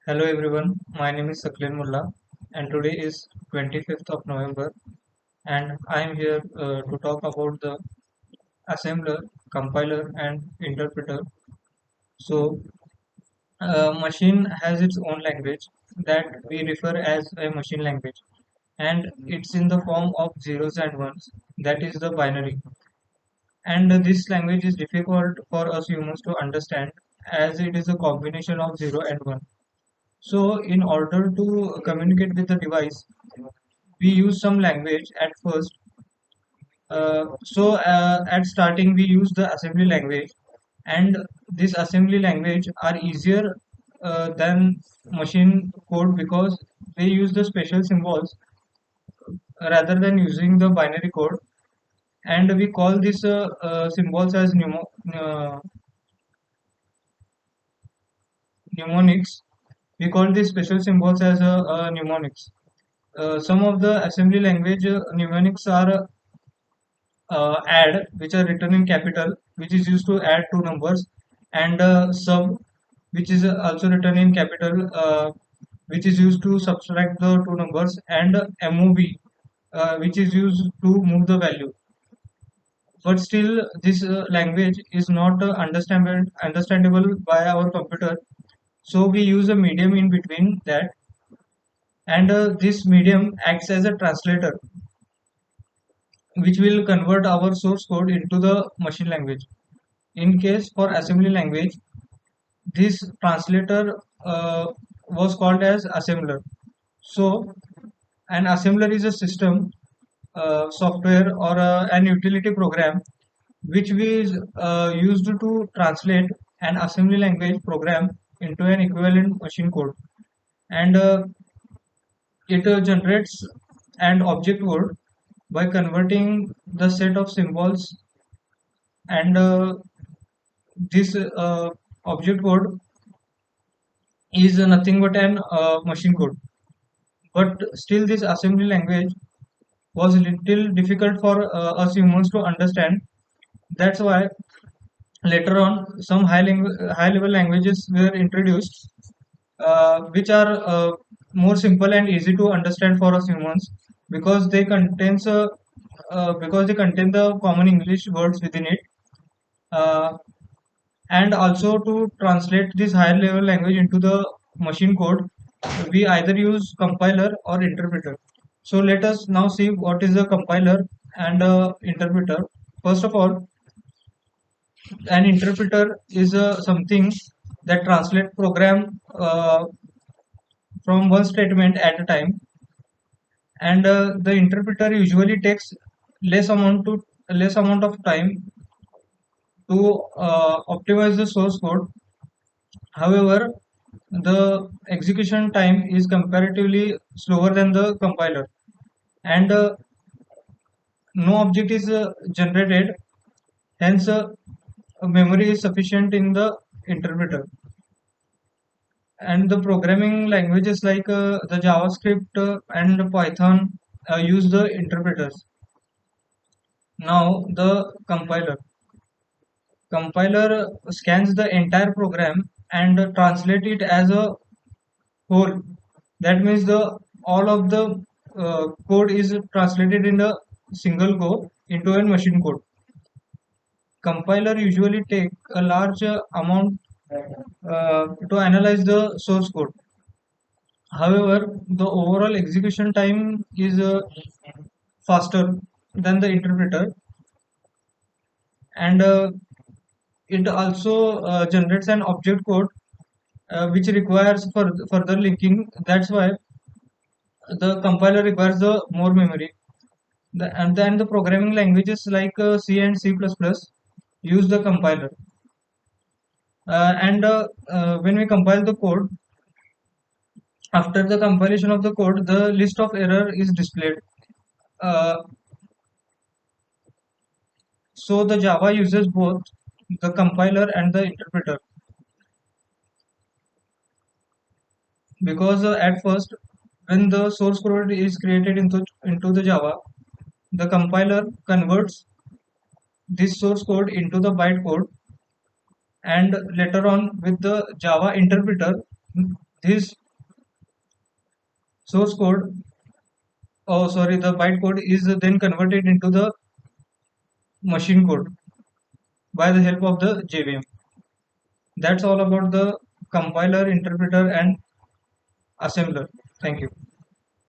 Hello everyone, my name is Saklin Mullah and today is 25th of November and I am here to talk about the assembler, compiler and interpreter. So, machine has its own language that we refer as a machine language, and it's in the form of zeros and ones, that is the binary. And this language is difficult for us humans to understand as it is a combination of 0 and 1. So, in order to communicate with the device, we use some language at first. At starting, we use the assembly language, and this assembly language are easier than machine code because they use the special symbols rather than using the binary code. And we call these symbols as mnemonics. We call these special symbols as mnemonics. Some of the assembly language mnemonics are add, which are written in capital, which is used to add two numbers, and sub, which is also written in capital, which is used to subtract the two numbers, and mov, which is used to move the value. But still, this language is not understandable by our computer, so we use a medium in between that, and this medium acts as a translator which will convert our source code into the machine language. In case for assembly language, this translator was called as assembler. So, an assembler is a system, software, or an utility program which we used to translate an assembly language program into an equivalent machine code, and it generates an object word by converting the set of symbols, and this object code is nothing but an machine code. But still, this assembly language was a little difficult for us humans to understand. That's why later on some high level languages were introduced, which are more simple and easy to understand for us humans because they contain the common English words within it. Uh, and also to translate this higher level language into the machine code, we either use compiler or interpreter. So let us now see what is a compiler and a interpreter. First of all, an interpreter is something that translate program from one statement at a time, and the interpreter usually takes less amount of time to optimize the source code. However, the execution time is comparatively slower than the compiler, and no object is generated. Hence, memory is sufficient in the interpreter. And the programming languages like the JavaScript and Python use the interpreters. Now, the compiler scans the entire program and translate it as a whole. That means the all of the code is translated in a single go into a machine code. Compiler usually take a large amount to analyze the source code. However, the overall execution time is faster than the interpreter, and it also generates an object code which requires further linking. That's why the compiler requires the more memory. And then the programming languages like C and C++ use the compiler. And when we compile the code, after the compilation of the code, the list of error is displayed. Uh, so the Java uses both the compiler and the interpreter because at first, when the source code is created into the Java, the compiler converts this source code into the byte code, and later on with the Java interpreter, This source code, oh sorry, the bytecode is then converted into the machine code by the help of the JVM. That's all about the compiler, interpreter, and assembler. Thank you.